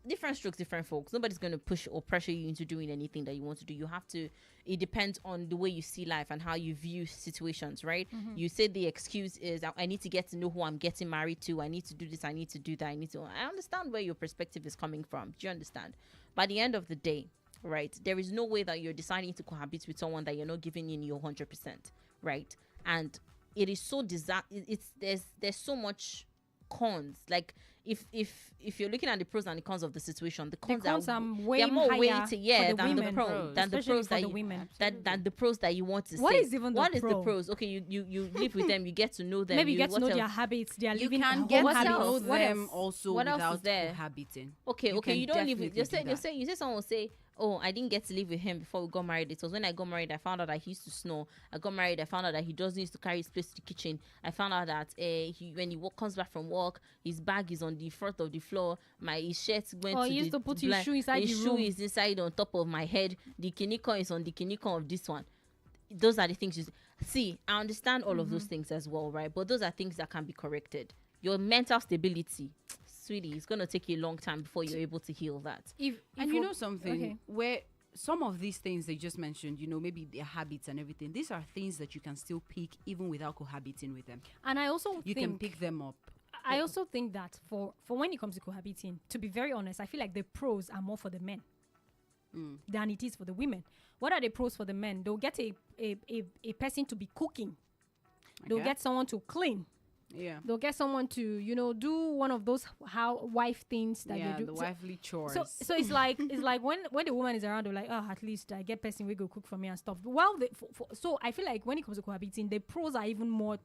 different strokes, different folks. Nobody's going to push or pressure you into doing anything that you want to do. You have to, it depends on the way you see life and how you view situations, right? You say the excuse is, I need to get to know who I'm getting married to. I need to do this. I need to do that. I understand where your perspective is coming from. Do you understand? By the end of the day, right, there is no way that you're deciding to cohabit with someone that you're not giving in your 100%, right? And it is so there's so much cons. Like if you're looking at the pros and the cons of the situation, the cons are way they're more higher weighty, for the than the women, pros, than the especially pros for that the you, women. than the pros that you want to What say. is even the What is the pro? pros? Okay, you live with them, you get to know them. Maybe you get to what know else? their habits, their You living can get home to habits. know What them else? also What else is without there? cohabiting. Okay, You you can don't live with. definitely do that. You say someone will say, oh, I didn't get to live with him before we got married. It was when I got married I found out that he used to snore. I got married, I found out that he doesn't used to carry his plates to the kitchen. I found out that when he comes back from work, his bag is on the front of the floor. His shirt went Or to he used the to put his blind. shoe inside His the shoe room. is inside on top of my head. The kinikon is on the kinikon of this one. Those are the things you see. I understand all of those things as well, right? But those are things that can be corrected. Your mental stability, sweetie, it's going to take you a long time before you're able to heal that. And you know something, where some of these things they just mentioned, maybe their habits and everything, these are things that you can still pick even without cohabiting with them. And I also You can pick them up. I also think that for when it comes to cohabiting, to be very honest, I feel like the pros are more for the men than it is for the women. What are the pros for the men? They'll get a person to be cooking. They'll get someone to clean. Yeah. They'll get someone to, do one of those wife things that you do. The wifely chores. So it's like when the woman is around, they're like, oh, at least I get person we go cook for me and stuff. While so I feel like when it comes to cohabiting, the pros are even more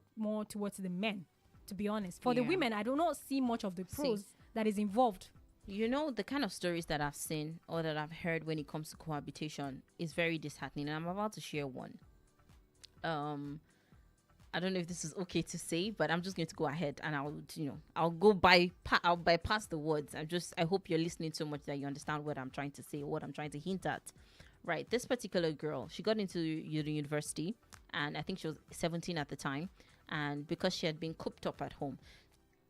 towards the men, to be honest. For the women, I do not see much of the pros that is involved. You know, the kind of stories that I've seen or that I've heard when it comes to cohabitation is very disheartening, and I'm about to share one. I don't know if this is okay to say, but I'm just going to go ahead and I'll bypass the words. I hope you're listening so much that you understand what I'm trying to say, or what I'm trying to hint at. Right. This particular girl, she got into the university, and I think she was 17 at the time. And because she had been cooped up at home,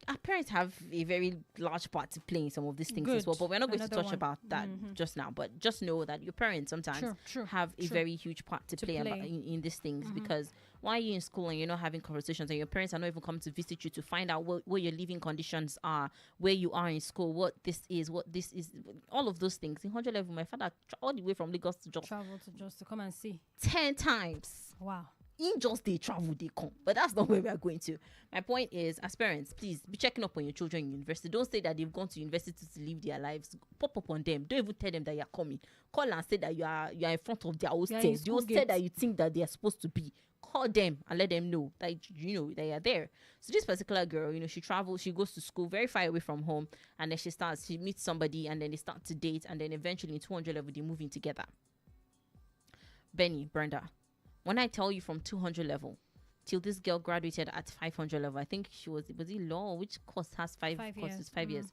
our parents have a very large part to play in some of these things as well. But we're not going to touch about that just now. But just know that your parents sometimes have a very huge part to play. In these things, because why are you in school and you're not having conversations, and your parents are not even coming to visit you to find out what your living conditions are, where you are in school, what this is, all of those things. In 100 level, my father all the way from Lagos to Jos travel to Jos to come and see 10 times. Wow. In just they travel, they come. But that's not where we are going to. My point is, as parents, please be checking up on your children in university. Don't say that they've gone to university to live their lives. Pop up on them. Don't even tell them that you're coming. Call and say that you are in front of their hostel. The hostel that you think that they are supposed to be. Call them and let them know that that you're there. So this particular girl, she travels, she goes to school very far away from home, and then she meets somebody, and then they start to date, and then eventually in 200 level they move in together. Brenda. When I tell you from 200 level till this girl graduated at 500 level, I think was it law? Which course has 5 courses? 5 years.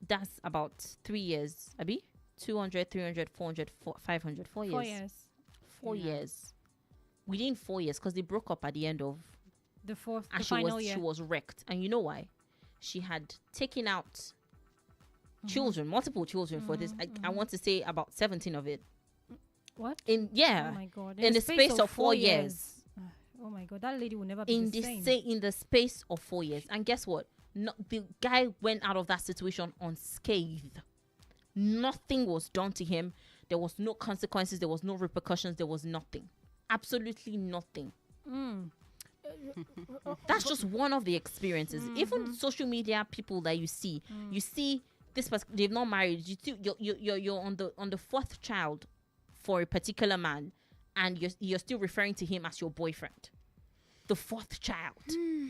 That's about 3 years. Abi? 200, 300, 400, 500. 4 years. 4 years. 4 years. Within 4 years, because they broke up at the end of the and final year. She was wrecked. And you know why? She had taken out children, multiple children for this. I want to say about 17 of it. What? Oh my God. In the space of 4 years. Oh my God, that lady will never be the same. In the space of 4 years. And guess what? The guy went out of that situation unscathed. Nothing was done to him. There was no consequences. There was no repercussions. There was nothing. Absolutely nothing. That's just one of the experiences. Even social media people that you see this person, they've not married. You're on the fourth child for a particular man, and you're still referring to him as your boyfriend. The fourth child.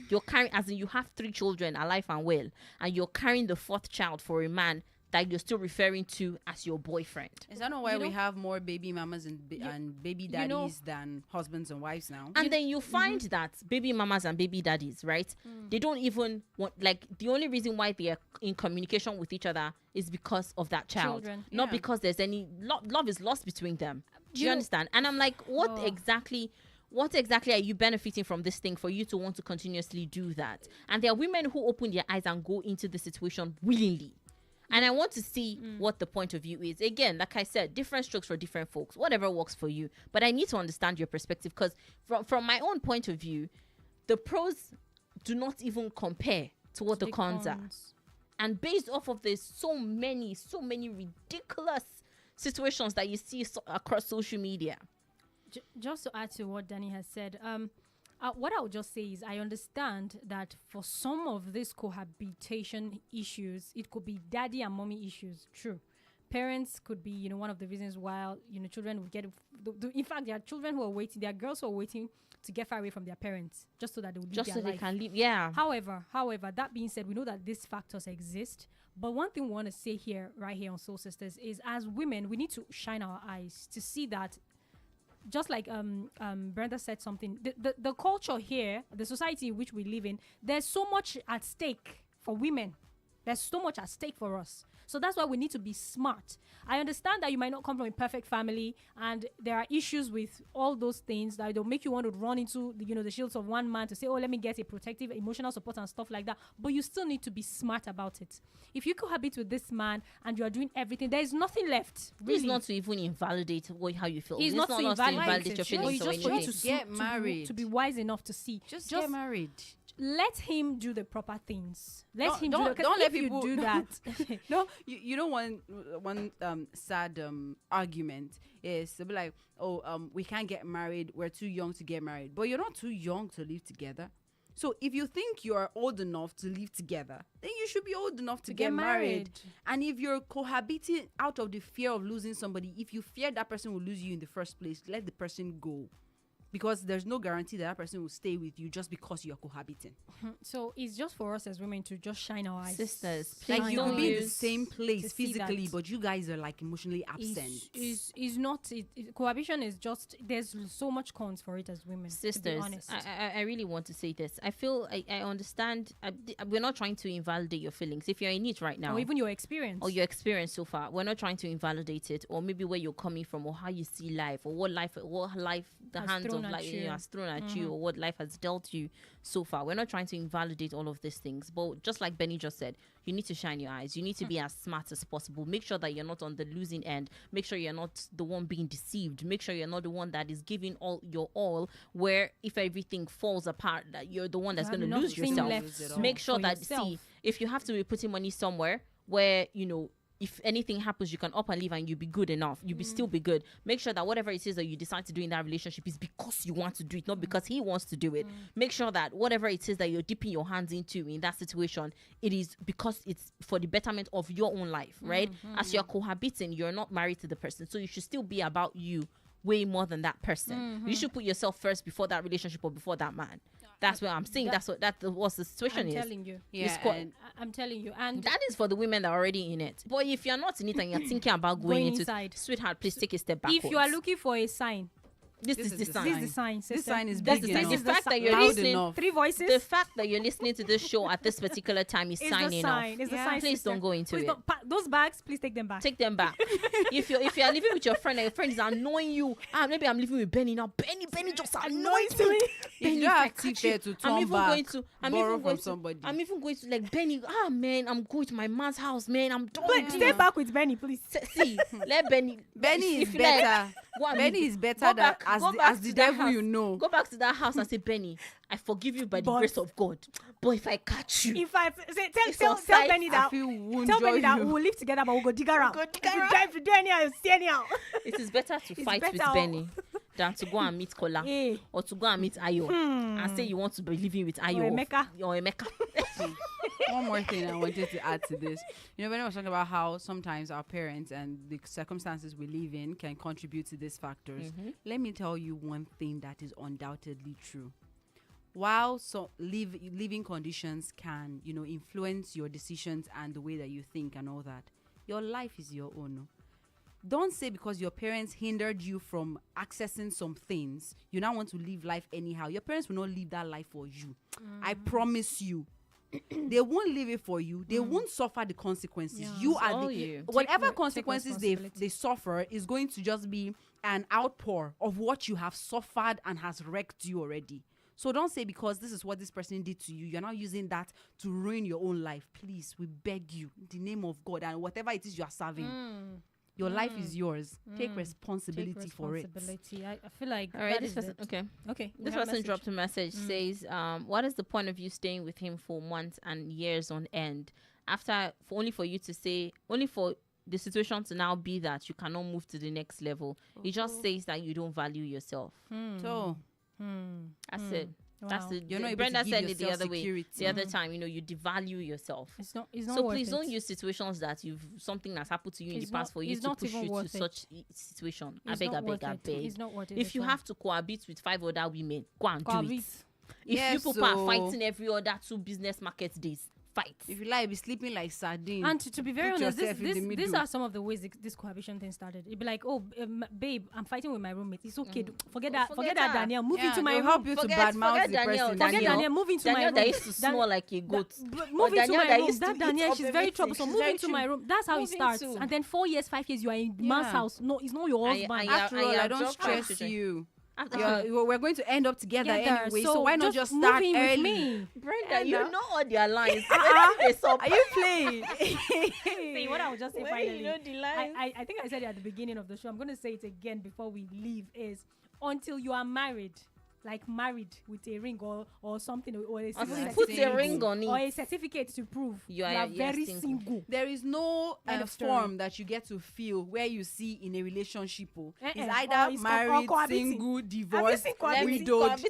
You're carrying, as in you have 3 children alive and well, and you're carrying the fourth child for a man that you're still referring to as your boyfriend. Is that not why we have more baby mamas and baby daddies than husbands and wives now? And then you find that baby mamas and baby daddies, right? They don't even want, like, the only reason why they are in communication with each other is because of that child. Not because there's any love is lost between them. Do you understand? And I'm like, what exactly are you benefiting from this thing for you to want to continuously do that? And there are women who open their eyes and go into the situation willingly. And I want to see what the point of view is. Again, like I said, different strokes for different folks, whatever works for you. But I need to understand your perspective, because from my own point of view, the pros do not even compare to what the cons are. And based off of this, so many ridiculous situations that you see across social media. Just to add to what Danny has said, what I would just say is I understand that for some of these cohabitation issues, it could be daddy and mommy issues. True. Parents could be, one of the reasons why, children would get... in fact, there are children who are waiting. There are girls who are waiting to get far away from their parents just so that they will live their life. Just so they can live, yeah. However, that being said, we know that these factors exist. But one thing we want to say right here on Soul Sisters is, as women, we need to shine our eyes to see that, just like Brenda said something, the culture here, the society in which we live in, there's so much at stake for women. There's so much at stake for us. So that's why we need to be smart. I understand that you might not come from a perfect family, and there are issues with all those things that don't make you want to run into the shields of one man to say, oh, let me get a protective emotional support and stuff like that. But you still need to be smart about it. If you cohabit with this man and you are doing everything, there is nothing left. Really. It's not to even invalidate how you feel. It's not to invalidate your feelings or anything. Just get married. To be wise enough to see. Just get married. Let him do the proper things. Don't let people do that. No, you know one sad argument is to be like, we can't get married. We're too young to get married. But you're not too young to live together. So if you think you are old enough to live together, then you should be old enough to get married. And if you're cohabiting out of the fear of losing somebody, if you fear that person will lose you in the first place, let the person go. Because there's no guarantee that person will stay with you just because you're cohabiting. So it's just for us as women to just shine our eyes. Sisters, please like you could be in the same place physically, but you guys are like emotionally absent. Is not cohabitation is just, there's so much cons for it as women. Sisters, to be honest. I really want to say this. I feel I understand. We're not trying to invalidate your feelings. If you're in it right now, or even your experience, so far, we're not trying to invalidate it, or maybe where you're coming from, or how you see life, or what life the hands of life has thrown at you, or what life has dealt you so far. We're not trying to invalidate all of these things, but just like Benny just said, you need to shine your eyes. You need to be as smart as possible. Make sure that you're not on the losing end. Make sure you're not the one being deceived. Make sure you're not the one that is giving all your all, where if everything falls apart, that you're the one that's going to lose yourself. Make sure that if you have to be putting money somewhere where if anything happens, you can up and leave and you'll be good enough. You'll still be good. Make sure that whatever it is that you decide to do in that relationship is because you want to do it, not because he wants to do it. Make sure that whatever it is that you're dipping your hands into in that situation, it is because it's for the betterment of your own life, right? As you're cohabiting, you're not married to the person. So you should still be about you way more than that person. You should put yourself first before that relationship or before that man. That's what I'm saying. That's what the situation is. I'm telling you. I'm telling you. And that is for the women that are already in it. But if you're not in it and you're thinking about going into inside, sweetheart, please take a step backwards. If you are looking for a sign, this is the sign. This is the sign. This sign is big enough. The fact that you're listening, 3 voices. The fact that you're listening to this show at this particular time is sign enough. It's the sign. Please don't go into it. Those bags, please take them back. Take them back. If you're living with your friend and your friend is annoying you, maybe I'm living with Benny now. Benny just annoys me. If you have teeth there to turn back, borrow from somebody. I'm even going to like Benny. Man, I'm going to my man's house, man. I'm done. Please stay back with Benny, please. See, let Benny. Benny is better. Benny is better than as the devil house. You know. Go back to that house and say, Benny, I forgive you by the grace of God. But if I catch you, tell Benny that we'll live together, but we'll go dig around. If you do anyhow, stay anyhow. It is better to fight with Benny than to go and meet Kola or to go and meet Ayo and say you want to be living with Ayo or Emeka. One more thing I wanted to add to this. When I was talking about how sometimes our parents and the circumstances we live in can contribute to these factors, let me tell you one thing that is undoubtedly true. While living conditions can, influence your decisions and the way that you think and all that, Your life is your own. Don't say because your parents hindered you from accessing some things, you now want to live life anyhow. Your parents will not live that life for you. I promise you. They won't live it for you. They won't suffer the consequences. Yeah. You are all the you. whatever Take consequences they suffer is going to just be an outpour of what you have suffered and has wrecked you already. So don't say because this is what this person did to you, you're now using that to ruin your own life. Please, we beg you, in the name of God and whatever it is you are serving. Your life is yours. Take responsibility for it. I feel like All right, that this is person, it. okay. Okay. This person dropped a message, says, what is the point of you staying with him for months and years on end only for you to say, only for the situation to now be that you cannot move to the next level. It just says that you don't value yourself. So That's it. Wow. That's it. You're not able Brenda to give said it the yourself other way. security. The other time, you devalue yourself. It's not So worth please it. don't use situations that something that's happened to you in It's the past not- for you it's to not push even you to worth it. such situation. I It's beg. not worth it. It's not worth it If at you all. have to cohabit with 5 other women, go and do Cohabit. it. If Yes, you people are so- fighting every other 2 business market days, fight. if you like, be sleeping like sardine. And to be very Put honest, yourself in the these middle. are some of the ways this cohabitation thing started. It'd be like, oh, babe, I'm fighting with my roommate. It's okay. Forget that. Forget that, her. Danielle. Move Yeah, into my they'll room. help you to badmouth the Danielle. person. Forget Danielle. Move into my Danielle room. that used to snore like a goat. Move into Danielle my that room. used to That eat Danielle, up she's very everything. troublesome. She's Move very into my true. room. That's how it Move starts. into- And then 4 years, 5 years, you are in man's Yeah. house. No, it's not your husband. After all, I don't dropped stress children. you. After We're going to end up together anyway, so why not just move start in with early? me? Brenda, you know all their lines. Are you playing? See, what I would just say Where finally. you know the lines? I think I said it at the beginning of the show. I'm going to say it again before we leave. Is until you are married, like married with a ring or something, or a Until you certificate, put a ring on or it. a certificate to prove You are very single. single. There is no End of story. form that you get to feel where you see in a relationship. It's Or either it's married, cohabiting. single, divorced, seen cohabiting? widowed.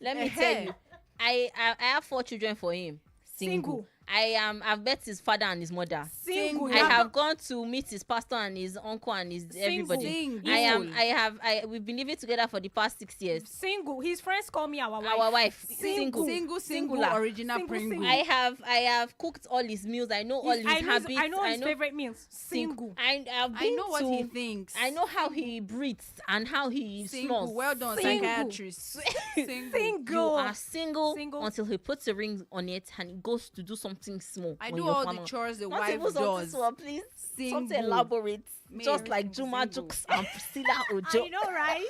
Let me tell you, I have 4 children for him. Single. I've met his father and his mother. Single. I have gone to meet his pastor and his uncle and his everybody. Single. We've been living together for the past 6 years. Single. His friends call me our wife. Our wife. Single. Singular, original Single, Pringle. single. I have cooked all his meals. I know all his habits. I know his favorite meals. Single. I've I been know what he thinks. I know how he breathes and how he Single. snores. Well done, Single. psychiatrist. Single. You are single, Single. until he puts a ring on it and he goes to do something small. I on do your all family. the chores the Not wife even something does. small, please. Something Single. elaborate. Me, Just like single. Juma Jukes and Priscilla Ojo. I know, right?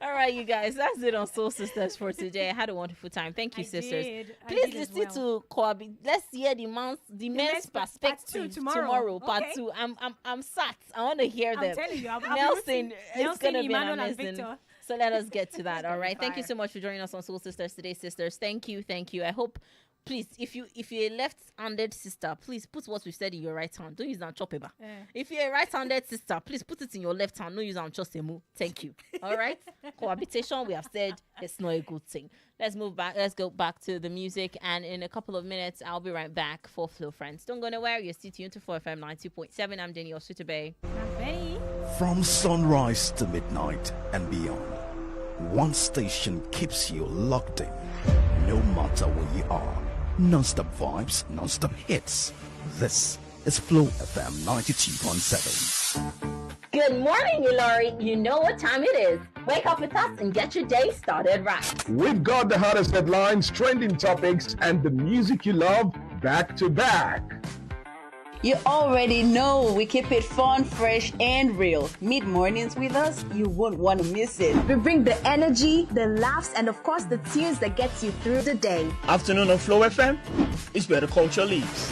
All right, you guys, that's it on Soul Sisters for today. I had a wonderful time. Thank you, sisters. I Please did as listen well. to Cohabit. Let's hear the men's part perspective two tomorrow. Part Okay. 2. I'm sat. I want to hear I'm them. telling you, I'll be Nelson, rooting. it's Nelson, gonna be Emmanuel, and amazing. Victor. So let us get to that. All right. Thank you Fire. so much for joining us on Soul Sisters today, sisters. Thank you. I hope, please, if you're a left-handed sister, please put what we said in your right hand. Don't use that chop paper. If you're a right-handed sister, please put it in your left hand. Don't use that just a move. Thank you. All right. Cohabitation, we have said it's not a good thing. Let's move back. Let's go back to the music, and in a couple of minutes, I'll be right back for Flow Friends. Don't go nowhere. You're still tuned to 4FM 92.7. I'm Danielle Sutube. From sunrise to midnight and beyond, one station keeps you locked in. No matter where you are, non-stop vibes, non-stop hits. This is Flow FM 92.7. Good morning, Ilori. You know what time it is. Wake up with us and get your day started right. We've got the hottest headlines, trending topics, and the music you love back to back. You already know we keep it fun, fresh, and real. Mid mornings with us, you won't want to miss it. We bring the energy, the laughs, and of course the tunes that gets you through the day. Afternoon on Flow FM, it's where the culture lives.